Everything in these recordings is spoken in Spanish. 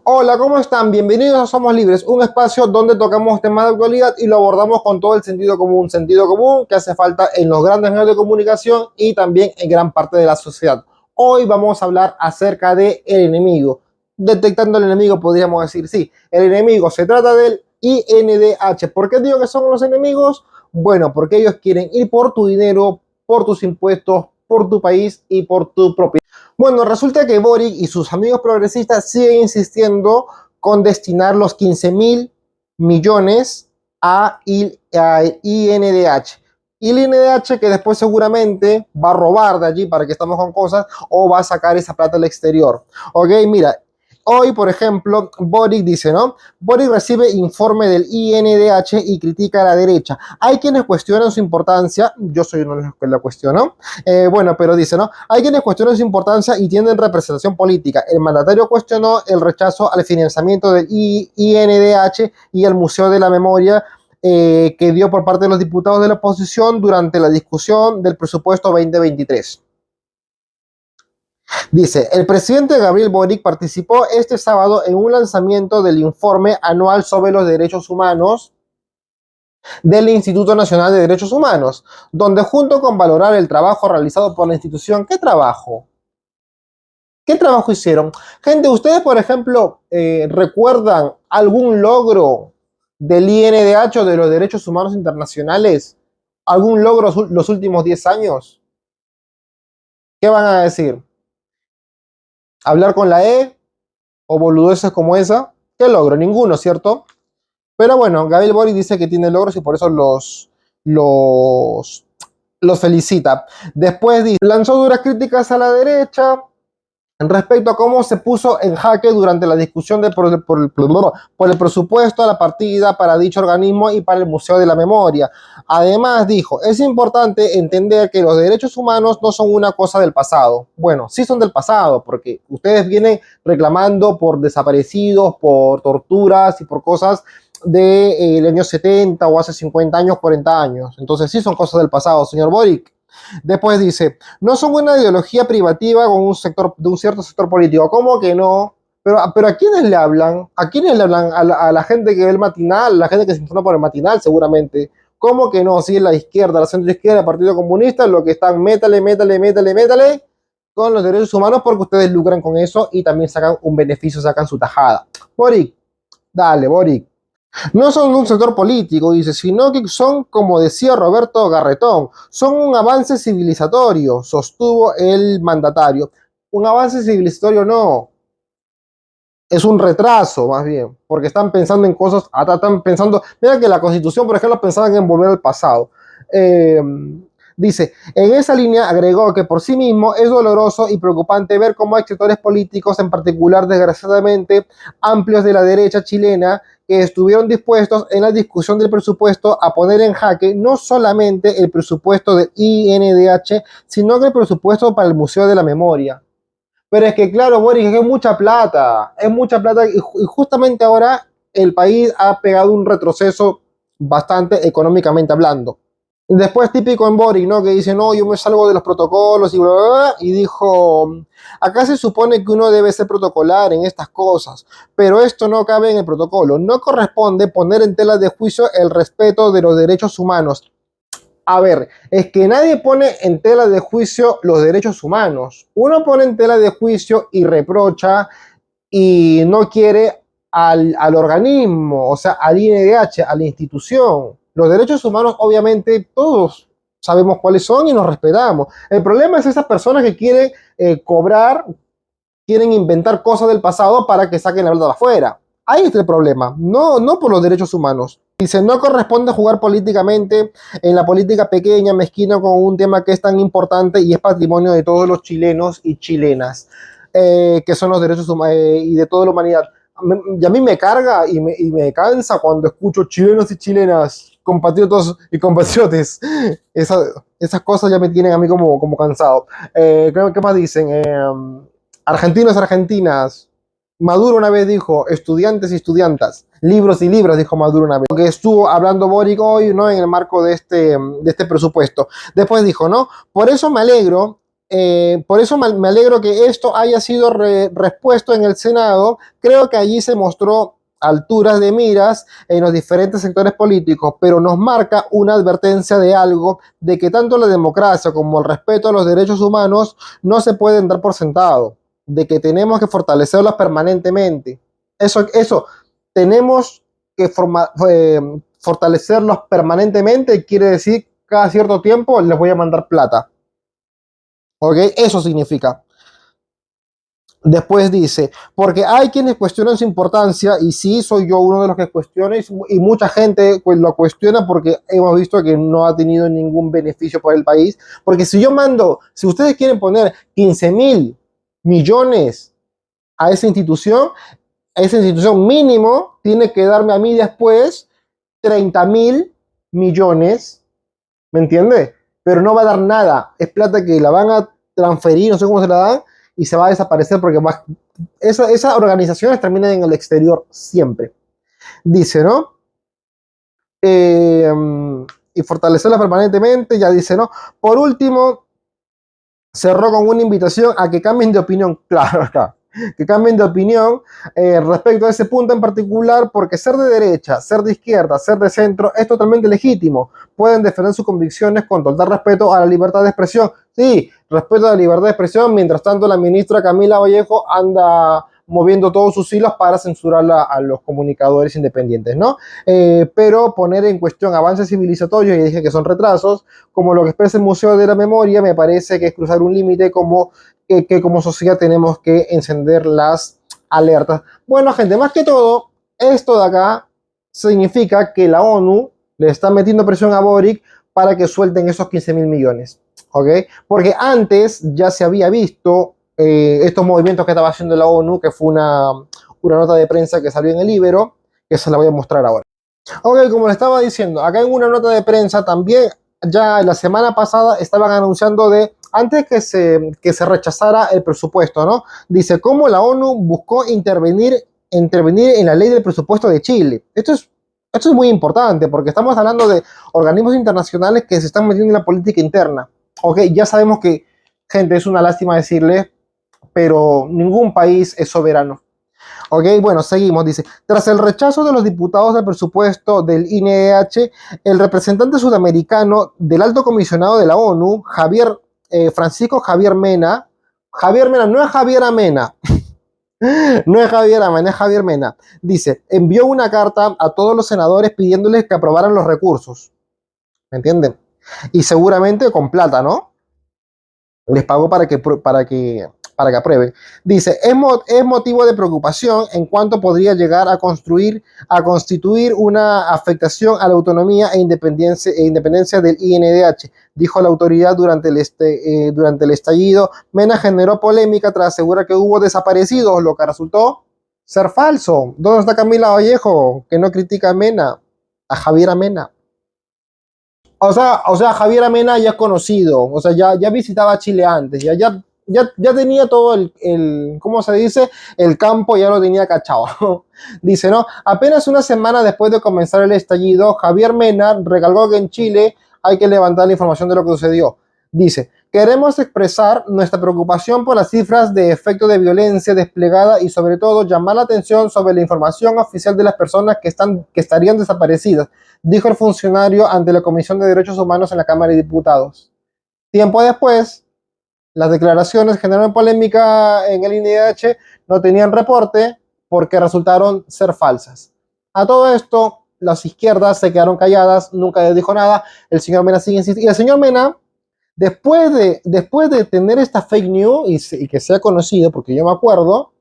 Hola, ¿cómo están? Bienvenidos a Somos Libres, un espacio donde tocamos temas de actualidad y lo abordamos con todo el sentido común que hace falta en los grandes medios de comunicación y también en gran parte de la sociedad. Hoy vamos a hablar acerca de el enemigo. Detectando el enemigo, podríamos decir, sí, el enemigo se trata del INDH. ¿Por qué digo que son los enemigos? Bueno, porque ellos quieren ir por tu dinero, por tus impuestos, por tu país y por tu propiedad. Bueno, resulta que Boric y sus amigos progresistas siguen insistiendo con destinar los 15.000 millones a INDH. Y el INDH que después seguramente va a robar de allí para que estamos con cosas o va a sacar esa plata al exterior. Ok, mira, hoy por ejemplo Boric dice, ¿no? Boric recibe informe del INDH y critica a la derecha. Hay quienes cuestionan su importancia, yo soy uno de los que la cuestiono, bueno, pero dice, ¿no? Hay quienes cuestionan su importancia y tienen representación política. El mandatario cuestionó el rechazo al financiamiento del INDH y el Museo de la Memoria que dio por parte de los diputados de la oposición durante la discusión del presupuesto 2023. Dice, el presidente Gabriel Boric participó este sábado en un lanzamiento del informe anual sobre los derechos humanos del Instituto Nacional de Derechos Humanos, donde junto con valorar el trabajo realizado por la institución, ¿qué trabajo? ¿Qué trabajo hicieron? Gente, ¿ustedes, por ejemplo, recuerdan algún logro del INDH o de los derechos humanos internacionales? ¿Algún logro los últimos 10 años? ¿Qué van a decir? ¿Hablar con la E o boludeces como esa? ¿Qué logro? Ninguno, ¿cierto? Pero bueno, Gabriel Boric dice que tiene logros y por eso los felicita. Después dice, lanzó duras críticas a la derecha respecto a cómo se puso en jaque durante la discusión por el presupuesto a la partida para dicho organismo y para el Museo de la Memoria. Además dijo, es importante entender que los derechos humanos no son una cosa del pasado. Bueno, sí son del pasado, porque ustedes vienen reclamando por desaparecidos, por torturas y por cosas del año 70 o hace 50 años, 40 años. Entonces sí son cosas del pasado, señor Boric. Después dice, no son una ideología privativa con un sector, de un cierto sector político. ¿Cómo que no? Pero ¿a quiénes le hablan? ¿A quiénes le hablan? A la gente que ve el matinal, a la gente que se informa por el matinal, seguramente. ¿Cómo que no? Si es la izquierda, la centro izquierda, el Partido Comunista, lo que están, métale con los derechos humanos porque ustedes lucran con eso y también sacan un beneficio, sacan su tajada. Boric, dale, Boric. No son un sector político, dice, sino que son, como decía Roberto Garretón, son un avance civilizatorio, sostuvo el mandatario. Un avance civilizatorio no, es un retraso más bien, porque están pensando en cosas, están pensando, mira que la Constitución, por ejemplo, pensaban en volver al pasado. Eh, Dice, en esa línea agregó que por sí mismo es doloroso y preocupante ver cómo hay sectores políticos, en particular desgraciadamente amplios de la derecha chilena, que estuvieron dispuestos en la discusión del presupuesto a poner en jaque no solamente el presupuesto del INDH, sino que el presupuesto para el Museo de la Memoria. Pero es que, claro, Boris, es mucha plata y justamente ahora el país ha pegado un retroceso bastante económicamente hablando. Después típico en Boric, ¿no? Que dice, no, yo me salgo de los protocolos y bla, bla, bla, y dijo, acá se supone que uno debe ser protocolar en estas cosas, pero esto no cabe en el protocolo. No corresponde poner en tela de juicio el respeto de los derechos humanos. A ver, es que nadie pone en tela de juicio los derechos humanos. Uno pone en tela de juicio y reprocha y no quiere al organismo, o sea, al INDH, a la institución. Los derechos humanos, obviamente, todos sabemos cuáles son y nos respetamos. El problema es esas personas que quieren cobrar, quieren inventar cosas del pasado para que saquen la verdad afuera. Ahí está el problema, no por los derechos humanos. Dice, no corresponde jugar políticamente en la política pequeña, mezquina, con un tema que es tan importante y es patrimonio de todos los chilenos y chilenas, que son los derechos humanos y de toda la humanidad. Y a mí me carga y me cansa cuando escucho chilenos y chilenas, compatriotas y compatriotes. Esas cosas ya me tienen a mí como cansado. ¿Qué más dicen? Argentinos, argentinas. Maduro una vez dijo, estudiantes y estudiantas, libros y libros, dijo Maduro una vez, que estuvo hablando Boric hoy, ¿no? En el marco de este presupuesto. Después dijo, ¿no? Por eso me alegro por eso me alegro que esto haya sido respuesto en el Senado. Creo que allí se mostró alturas de miras en los diferentes sectores políticos, pero nos marca una advertencia de algo, de que tanto la democracia como el respeto a los derechos humanos no se pueden dar por sentado, de que tenemos que fortalecerlos permanentemente. Eso tenemos que fortalecerlos permanentemente, quiere decir cada cierto tiempo les voy a mandar plata. ¿Ok? Eso significa. Después dice, porque hay quienes cuestionan su importancia, y sí, soy yo uno de los que cuestiona, y mucha gente pues, lo cuestiona porque hemos visto que no ha tenido ningún beneficio para el país. Porque si yo mando, si ustedes quieren poner 15.000 millones a esa institución mínimo tiene que darme a mí después 30.000 millones, ¿me entiende? Pero no va a dar nada, es plata que la van a transferir, no sé cómo se la dan, y se va a desaparecer porque esas organizaciones terminan en el exterior siempre. Dice, ¿no? Y fortalecerlas permanentemente, ya dice, ¿no? Por último, cerró con una invitación a que cambien de opinión, claro, acá, que cambien de opinión respecto a ese punto en particular, porque ser de derecha, ser de izquierda, ser de centro es totalmente legítimo. Pueden defender sus convicciones con total respeto a la libertad de expresión. Sí, respeto a la libertad de expresión, mientras tanto la ministra Camila Vallejo anda moviendo todos sus hilos para censurar a los comunicadores independientes, ¿no? Pero poner en cuestión avances civilizatorios, y dije que son retrasos, como lo que expresa el Museo de la Memoria, me parece que es cruzar un límite que como sociedad tenemos que encender las alertas. Bueno, gente, más que todo, esto de acá significa que la ONU le está metiendo presión a Boric para que suelten esos 15.000 millones, ¿ok? Porque antes ya se había visto estos movimientos que estaba haciendo la ONU, que fue una nota de prensa que salió en el Libero, que se la voy a mostrar ahora. Ok, como le estaba diciendo, acá en una nota de prensa también, ya la semana pasada estaban anunciando antes que se rechazara el presupuesto, ¿no? Dice, cómo la ONU buscó intervenir en la ley del presupuesto de Chile. Esto es muy importante porque estamos hablando de organismos internacionales que se están metiendo en la política interna. Ok, ya sabemos que, gente, es una lástima decirle, pero ningún país es soberano. Ok, bueno, seguimos. Dice, tras el rechazo de los diputados del presupuesto del INEH, el representante sudamericano del alto comisionado de la ONU, Francisco Javier Mena, no es Javier Amena, no es Javier Amena, es Javier Mena, dice, envió una carta a todos los senadores pidiéndoles que aprobaran los recursos. ¿Me entienden? Y seguramente con plata, ¿no? Les pagó para que aprueben. Dice, es motivo de preocupación en cuanto podría llegar a constituir una afectación a la autonomía e independencia del INDH, dijo la autoridad durante el estallido. Mena generó polémica tras asegurar que hubo desaparecidos, lo que resultó ser falso. ¿Dónde está Camila Vallejo, que no critica a Mena, a Javier Mena? O sea, Javier Amena ya es conocido, o sea, ya visitaba Chile antes, ya tenía todo ¿cómo se dice? El campo ya lo tenía cachado. Dice, ¿no? Apenas una semana después de comenzar el estallido, Javier Mena recalcó que en Chile hay que levantar la información de lo que sucedió. Dice, queremos expresar nuestra preocupación por las cifras de efecto de violencia desplegada y sobre todo llamar la atención sobre la información oficial de las personas que estarían desaparecidas, dijo el funcionario ante la Comisión de Derechos Humanos en la Cámara de Diputados. Tiempo después, las declaraciones generaron polémica en el INDH, no tenían reporte porque resultaron ser falsas. A todo esto, las izquierdas se quedaron calladas, nunca dijo nada, el señor Mena sigue insistiendo, y el señor Mena, después de tener esta fake news y que sea conocido, porque yo me acuerdo,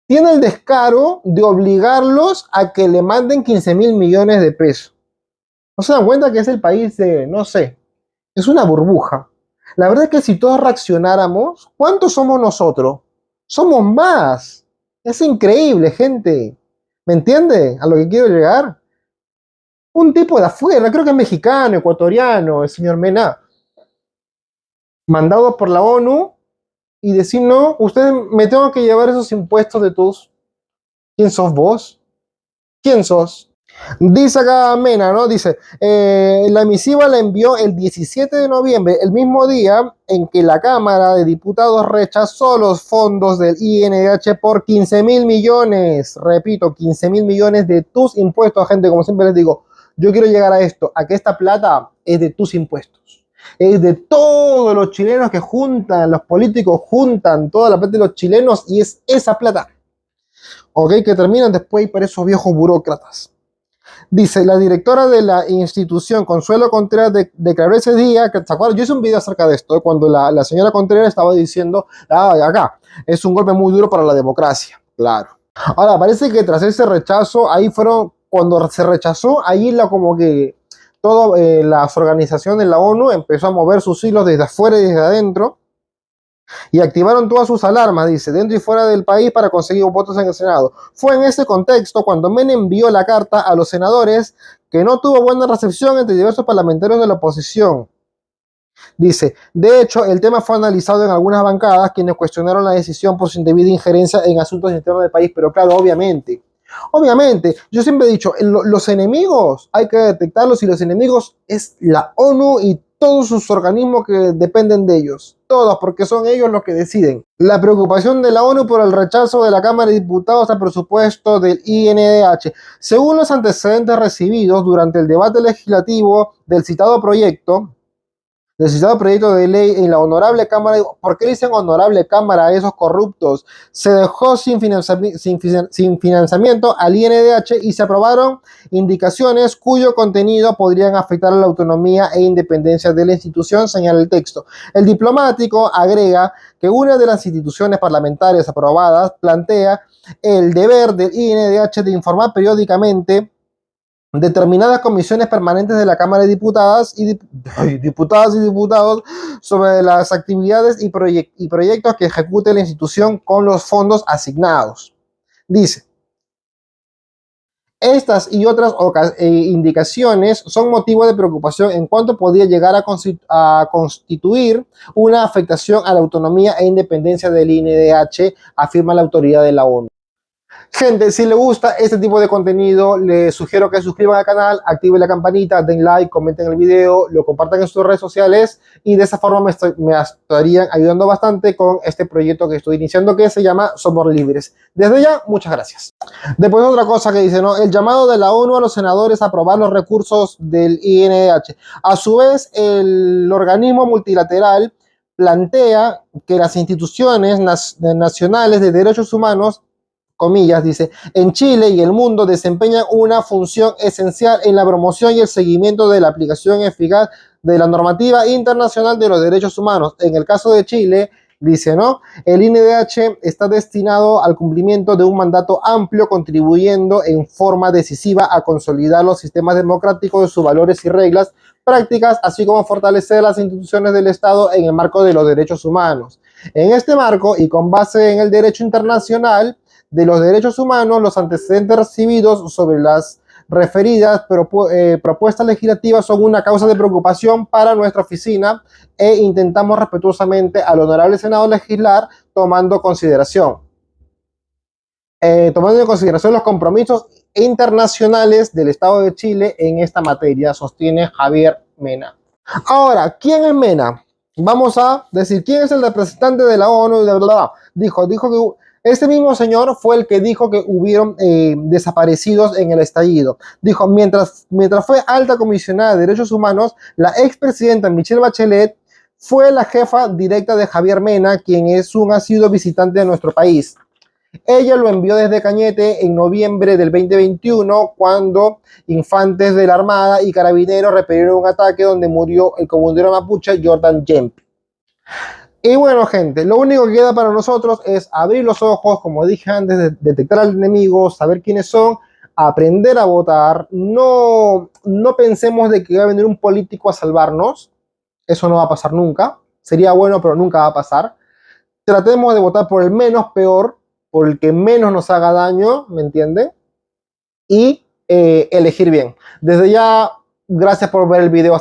tiene el descaro de obligarlos a que le manden 15.000 millones de pesos. ¿No se dan cuenta que es el país de, no sé, es una burbuja? La verdad es que si todos reaccionáramos, ¿cuántos somos nosotros? Somos más. Es increíble, gente. ¿Me entiende a lo que quiero llegar? Un tipo de afuera, creo que es mexicano, ecuatoriano, el señor Mena, mandado por la ONU y decir, no, ustedes me tengo que llevar esos impuestos de todos. ¿Quién sos vos? ¿Quién sos? Dice acá Mena, ¿no? Dice, la misiva la envió el 17 de noviembre, el mismo día en que la Cámara de Diputados rechazó los fondos del INDH por 15.000 millones. Repito, 15.000 millones de tus impuestos, gente, como siempre les digo. Yo quiero llegar a esto, a que esta plata es de tus impuestos. Es de todos los chilenos que juntan, los políticos juntan toda la plata de los chilenos y es esa plata, ¿ok? Que terminan después para esos viejos burócratas. Dice, la directora de la institución, Consuelo Contreras, declaró ese día, que, ¿se acuerdan? Yo hice un video acerca de esto, cuando la señora Contreras estaba diciendo, acá, es un golpe muy duro para la democracia, claro. Ahora, parece que tras ese rechazo, ahí fueron, cuando se rechazó, ahí como que todas las organizaciones de la ONU empezó a mover sus hilos desde afuera y desde adentro, y activaron todas sus alarmas, dice, dentro y fuera del país para conseguir votos en el Senado. Fue en ese contexto cuando Menem envió la carta a los senadores, que no tuvo buena recepción entre diversos parlamentarios de la oposición. Dice, de hecho, el tema fue analizado en algunas bancadas, quienes cuestionaron la decisión por su indebida injerencia en asuntos internos del país, pero claro, obviamente, yo siempre he dicho, los enemigos hay que detectarlos y los enemigos es la ONU y todos sus organismos que dependen de ellos, todos, porque son ellos los que deciden. La preocupación de la ONU por el rechazo de la Cámara de Diputados al presupuesto del INDH. Según los antecedentes recibidos durante el debate legislativo del citado proyecto de ley en la honorable Cámara, ¿por qué dicen honorable Cámara a esos corruptos? Se dejó sin financiamiento al INDH y se aprobaron indicaciones cuyo contenido podrían afectar a la autonomía e independencia de la institución, señala el texto. El diplomático agrega que una de las instituciones parlamentarias aprobadas plantea el deber del INDH de informar periódicamente determinadas comisiones permanentes de la Cámara de Diputadas y Diputados sobre las actividades y proyectos que ejecute la institución con los fondos asignados. Dice, estas y otras indicaciones son motivo de preocupación en cuanto podría llegar a constituir una afectación a la autonomía e independencia del INDH, afirma la autoridad de la ONU. Gente, si les gusta este tipo de contenido, les sugiero que se suscriban al canal, activen la campanita, den like, comenten el video, lo compartan en sus redes sociales y de esa forma me estarían ayudando bastante con este proyecto que estoy iniciando que se llama Somos Libres. Desde ya, muchas gracias. Después otra cosa que dice, ¿no? El llamado de la ONU a los senadores a aprobar los recursos del INDH. A su vez, el organismo multilateral plantea que las instituciones nacionales de derechos humanos, comillas, dice, en Chile y el mundo desempeñan una función esencial en la promoción y el seguimiento de la aplicación eficaz de la normativa internacional de los derechos humanos. En el caso de Chile, dice, ¿no? El INDH está destinado al cumplimiento de un mandato amplio, contribuyendo en forma decisiva a consolidar los sistemas democráticos de sus valores y reglas prácticas, así como fortalecer las instituciones del Estado en el marco de los derechos humanos. En este marco y con base en el derecho internacional de los derechos humanos, los antecedentes recibidos sobre las referidas propuestas legislativas son una causa de preocupación para nuestra oficina e intentamos respetuosamente al honorable Senado legislar tomando en consideración los compromisos internacionales del Estado de Chile en esta materia, sostiene Javier Mena. Ahora, ¿quién es Mena? Vamos a decir, ¿quién es el representante de la ONU? Dijo que este mismo señor fue el que dijo que hubieron desaparecidos en el estallido. Dijo, mientras fue alta comisionada de derechos humanos, la expresidenta Michelle Bachelet fue la jefa directa de Javier Mena, quien es un asiduo visitante de nuestro país. Ella lo envió desde Cañete en noviembre del 2021, cuando infantes de la Armada y carabineros repelieron un ataque donde murió el comandante mapuche Jordan Kemp. Y bueno, gente, lo único que queda para nosotros es abrir los ojos, como dije antes, de detectar al enemigo, saber quiénes son, aprender a votar. No pensemos de que va a venir un político a salvarnos. Eso no va a pasar nunca. Sería bueno, pero nunca va a pasar. Tratemos de votar por el menos peor, por el que menos nos haga daño, ¿me entienden? Y elegir bien. Desde ya, gracias por ver el video.